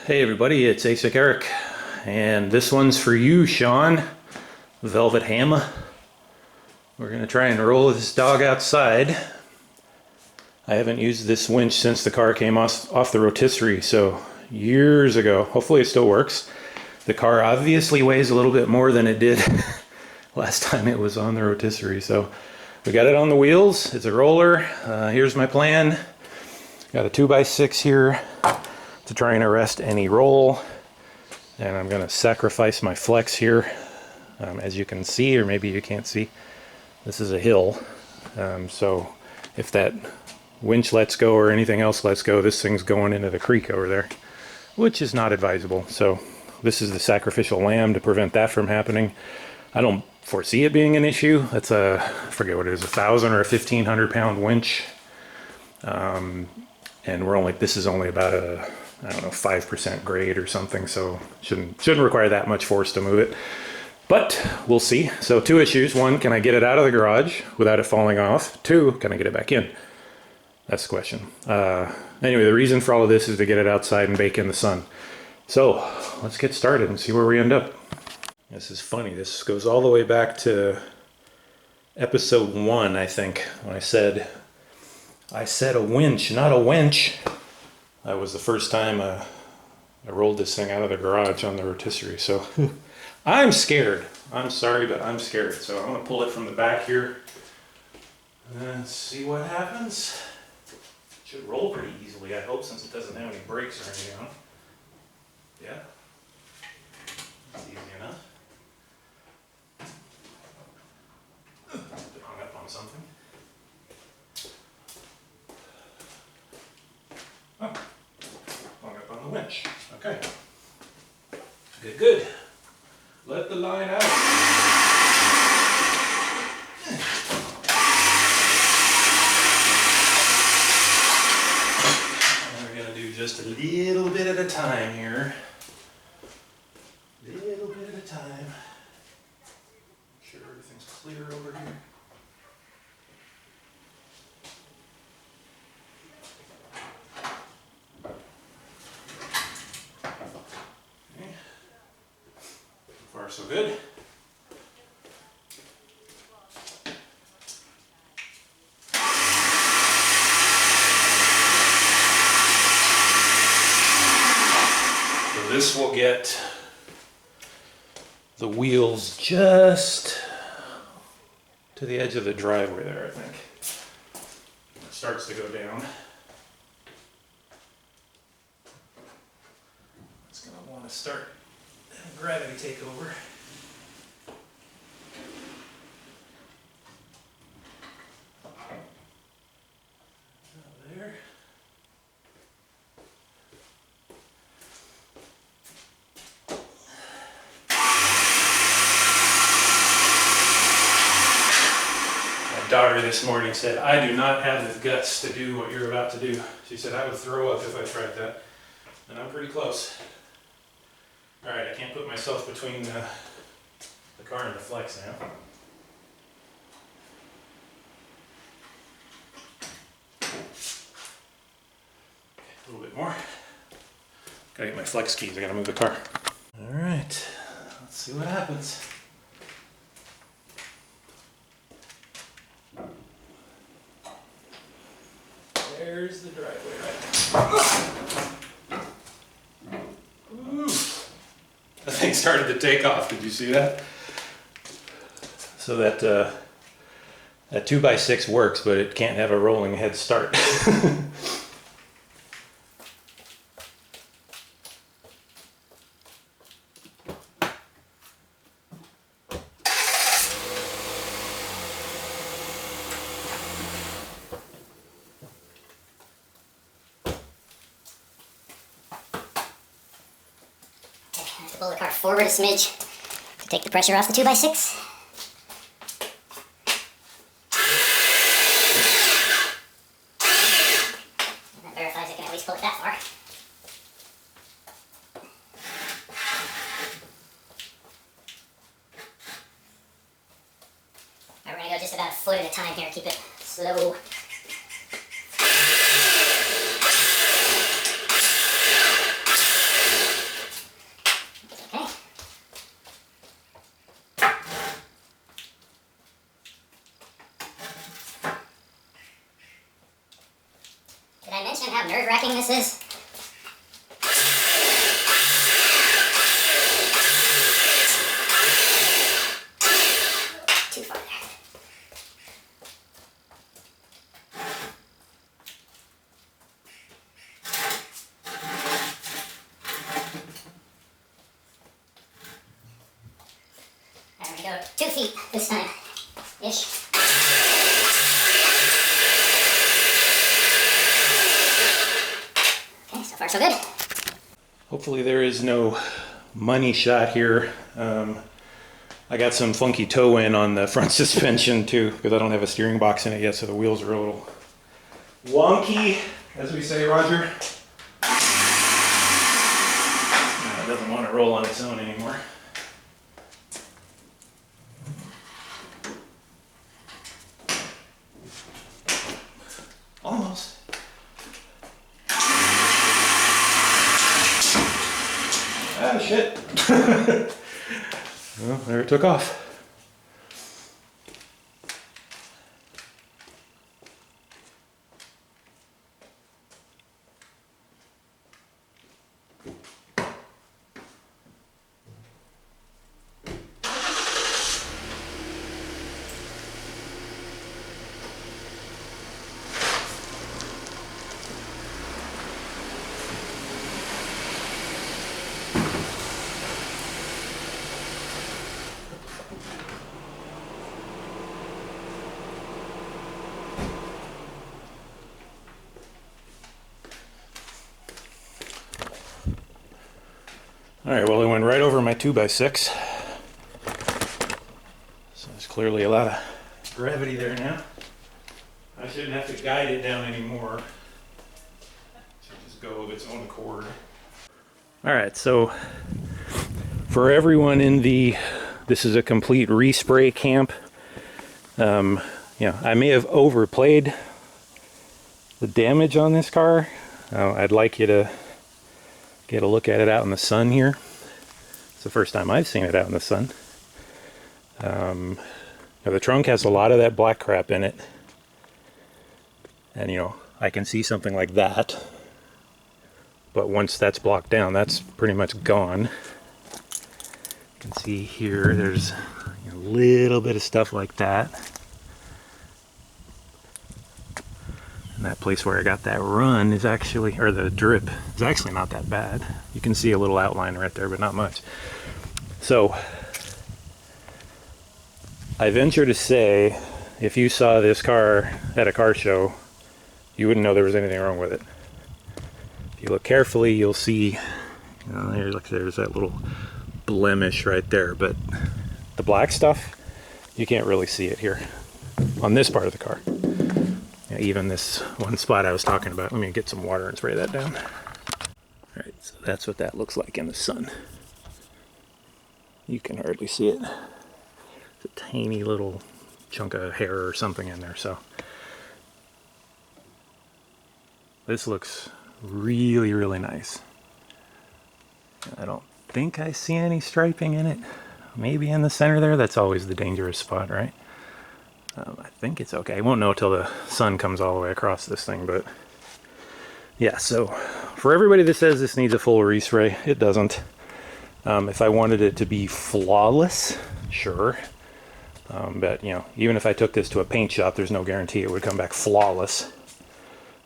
Hey everybody, it's ASIC Eric, and this one's for you, Sean, Velvet Hammer. We're going to try and roll this dog outside. I haven't used this winch since the car came off the rotisserie, so years ago. Hopefully it still works. The car obviously weighs a little bit more than it did last time it was on the rotisserie, so we got it on the wheels. It's a roller. Here's my plan. Got a 2x6 here to try and arrest any roll, and I'm going to sacrifice my flex here. As you can see, or maybe you can't see, this is a hill, so if that winch lets go or anything else lets go, this thing's going into the creek over there, which is not advisable. So this is the sacrificial lamb to prevent that from happening. I don't foresee it being an issue. That's I forget what it is, 1,000 or a 1,500 pound winch, and this is only about a, I don't know, 5% grade or something, so shouldn't require that much force to move it. But we'll see. So two issues. One, can I get it out of the garage without it falling off? Two, can I get it back in? That's the question. Anyway, the reason for all of this is to get it outside and bake in the sun. So let's get started and see where we end up. This is funny. This goes all the way back to episode 1, I think, when I said a winch, not a wench. That was the first time I rolled this thing out of the garage on the rotisserie. So I'm scared. I'm sorry, but I'm scared. So I'm going to pull it from the back here and see what happens. It should roll pretty easily, I hope, since it doesn't have any brakes or anything on it. Yeah, that's easy enough. Get hung up on something. Oh, hung up on the winch. Okay. Good. Let the line out. And we're going to do just a little bit at a time here. Little bit at a time. Make sure everything's clear over here. Okay. So far so good. So this will get the wheels just to the edge of the driveway there, I think. It starts to go down. It's going to want to start having gravity take over. There. Daughter this morning said, I do not have the guts to do what you're about to do. She said, I would throw up if I tried that. And I'm pretty close. Alright, I can't put myself between the car and the flex now. A little bit more. Gotta get my flex keys, I gotta move the car. Alright, let's see what happens. There's the driveway right there. Ooh. That thing started to take off. Did you see that? So that 2x6 works, but it can't have a rolling head start. Pull the car forward a smidge to take the pressure off the 2x6. That verifies it can at least pull it that far. Alright, we're going to go just about a foot at a time here. Keep it slow. cracking this is. Too far there. There we go. 2 feet this time. Ish. Okay, so far so good. Hopefully there is no money shot here. I got some funky toe in on the front suspension too, because I don't have a steering box in it yet, so the wheels are a little wonky, as we say, Roger. It doesn't want to roll on its own anymore. Almost. Ah, shit. Well, there it took off. Alright, well, it went right over my 2x6. So there's clearly a lot of gravity there now. I shouldn't have to guide it down anymore. It should just go of its own accord. Alright, so for everyone in this is a complete respray camp. I may have overplayed the damage on this car. I'd like you to get a look at it out in the sun here. It's the first time I've seen it out in the sun. The trunk has a lot of that black crap in it. And I can see something like that. But once that's blocked down, that's pretty much gone. You can see here, there's a little bit of stuff like that. And that place where I got that run is actually, or the drip, is actually not that bad. You can see a little outline right there, but not much. So, I venture to say, if you saw this car at a car show, you wouldn't know there was anything wrong with it. If you look carefully, you'll see, there's that little blemish right there, but the black stuff, you can't really see it here on this part of the car. Even this one spot I was talking about. Let me get some water and spray that down. Alright, so that's what that looks like in the sun. You can hardly see it. It's a tiny little chunk of hair or something in there, so. This looks really, really nice. I don't think I see any striping in it. Maybe in the center there, that's always the dangerous spot, right? I think it's okay. I won't know till the sun comes all the way across this thing, but yeah, so for everybody that says this needs a full respray, it doesn't. If I wanted it to be flawless, sure. But even if I took this to a paint shop, there's no guarantee it would come back flawless.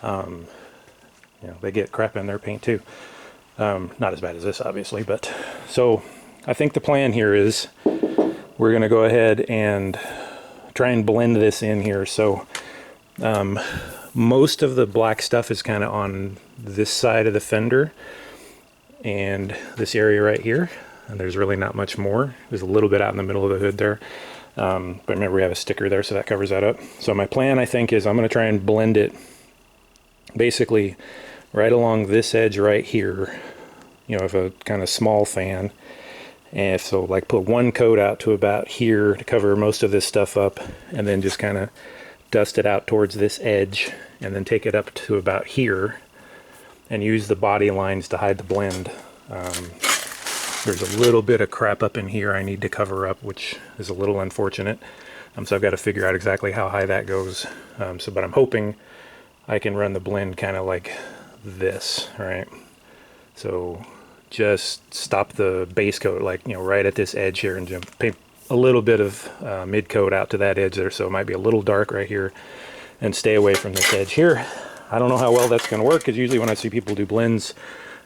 They get crap in their paint too. Not as bad as this, obviously, but so I think the plan here is we're going to go ahead and try and blend this in here. So most of the black stuff is kind of on this side of the fender and this area right here, and there's really not much more. There's a little bit out in the middle of the hood there, but remember we have a sticker there, so that covers that up. So my plan, I think, is I'm going to try and blend it basically right along this edge right here, of a kind of small fan. And so like put one coat out to about here to cover most of this stuff up, and then just kind of dust it out towards this edge, and then take it up to about here and use the body lines to hide the blend. There's a little bit of crap up in here I need to cover up, which is a little unfortunate. So I've got to figure out exactly how high that goes. But I'm hoping I can run the blend kind of like this, right? So just stop the base coat, like, you know, right at this edge here, and just paint a little bit of mid coat out to that edge there, so it might be a little dark right here, and stay away from this edge here. I don't know how well that's going to work, because usually when I see people do blends,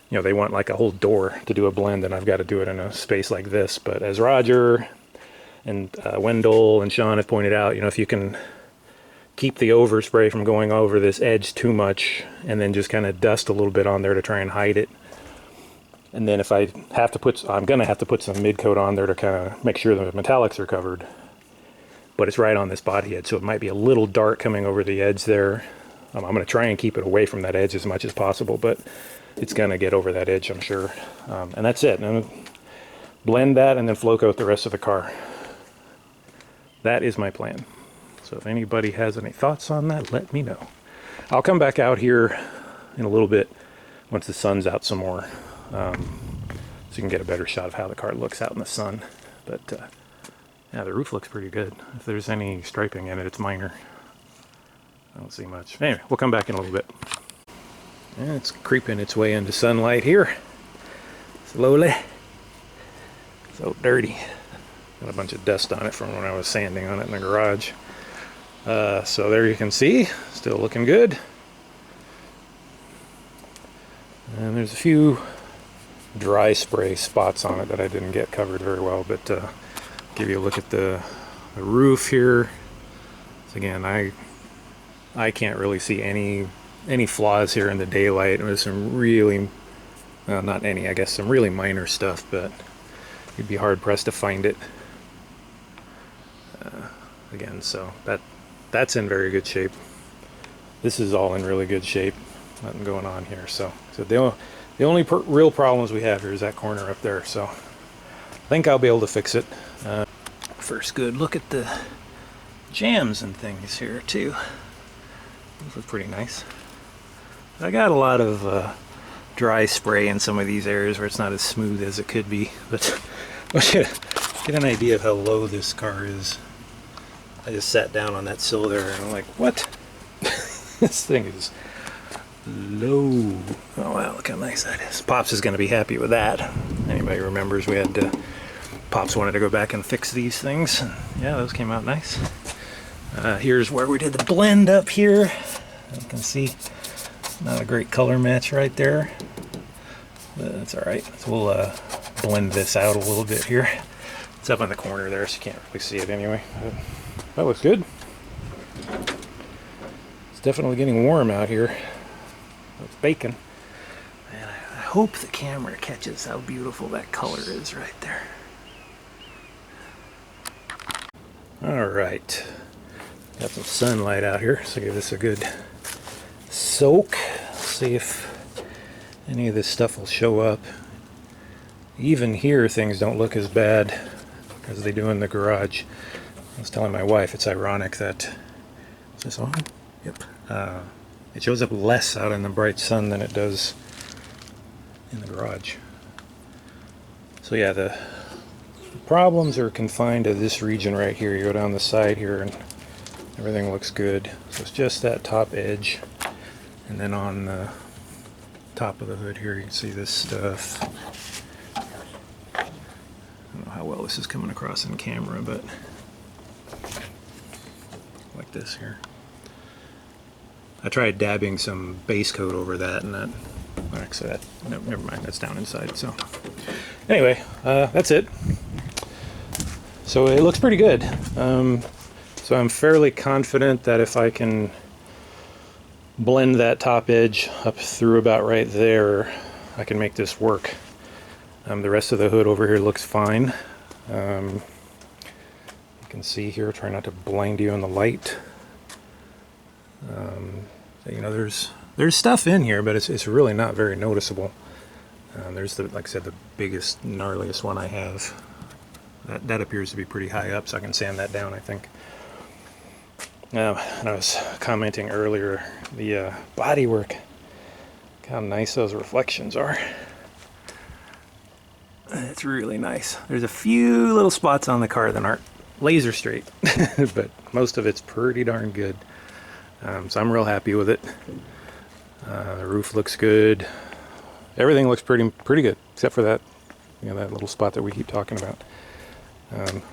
you know, they want like a whole door to do a blend, and I've got to do it in a space like this. But as Roger and Wendell and Sean have pointed out, you know, if you can keep the overspray from going over this edge too much, and then just kind of dust a little bit on there to try and hide it. And then if I have to put, I'm going to have to put some mid coat on there to kind of make sure the metallics are covered. But it's right on this body edge, so it might be a little dark coming over the edge there. I'm going to try and keep it away from that edge as much as possible, but it's going to get over that edge, I'm sure. And that's it. And blend that and then flow coat the rest of the car. That is my plan. So if anybody has any thoughts on that, let me know. I'll come back out here in a little bit once the sun's out some more. So you can get a better shot of how the car looks out in the sun. But yeah, the roof looks pretty good. If there's any striping in it, it's minor. I don't see much. Anyway, we'll come back in a little bit. And it's creeping its way into sunlight here. Slowly. So dirty. Got a bunch of dust on it from when I was sanding on it in the garage. So there you can see, still looking good. And there's a few dry spray spots on it that I didn't get covered very well, but give you a look at the roof here. So again, I can't really see any flaws here in the daylight. There's some really, well, not any, I guess some really minor stuff, but you'd be hard pressed to find it. Again, so that's in very good shape. This is all in really good shape. Nothing going on here. So the only real problems we have here is that corner up there. So I think I'll be able to fix it. First good look at the jams and things here too. Those look pretty nice. I got a lot of dry spray in some of these areas where it's not as smooth as it could be, but get an idea of how low this car is. I just sat down on that sill there and I'm like, what? This thing is low. Oh wow, look how nice that is. Pops is going to be happy with that. Anybody remembers we had Pops wanted to go back and fix these things. Yeah, those came out nice. Here's where we did the blend up here. You can see not a great color match right there, but that's all right. So we'll blend this out a little bit here. It's up in the corner there, so you can't really see it anyway. But that looks good. It's definitely getting warm out here. It's baking. And I hope the camera catches how beautiful that color is right there. All right. Got some sunlight out here, so give this a good soak. See if any of this stuff will show up. Even here, things don't look as bad as they do in the garage. I was telling my wife it's ironic that, is this on? Yep. It shows up less out in the bright sun than it does in the garage. So yeah, the problems are confined to this region right here. You go down the side here and everything looks good. So it's just that top edge. And then on the top of the hood here, you can see this stuff. I don't know how well this is coming across in camera, but like this here. I tried dabbing some base coat over that, and that, actually, no, never mind, that's down inside. So anyway, that's it. So it looks pretty good. So I'm fairly confident that if I can blend that top edge up through about right there, I can make this work. The rest of the hood over here looks fine. You can see here, try not to blind you in the light. You know, there's stuff in here, but it's really not very noticeable. There's the, like I said, the biggest, gnarliest one I have. That appears to be pretty high up, so I can sand that down, I think. And I was commenting earlier, the bodywork, look how nice those reflections are. It's really nice. There's a few little spots on the car that aren't laser straight, but most of it's pretty darn good. So I'm real happy with it. The roof looks good. Everything looks pretty good, except for that, that little spot that we keep talking about.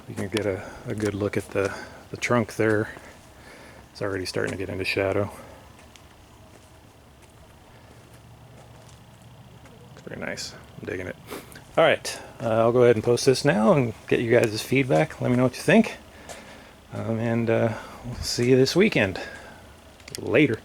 You can get a good look at the trunk there. It's already starting to get into shadow. It's very nice. I'm digging it. All right, I'll go ahead and post this now and get you guys' feedback. Let me know what you think. And we'll see you this weekend. Later.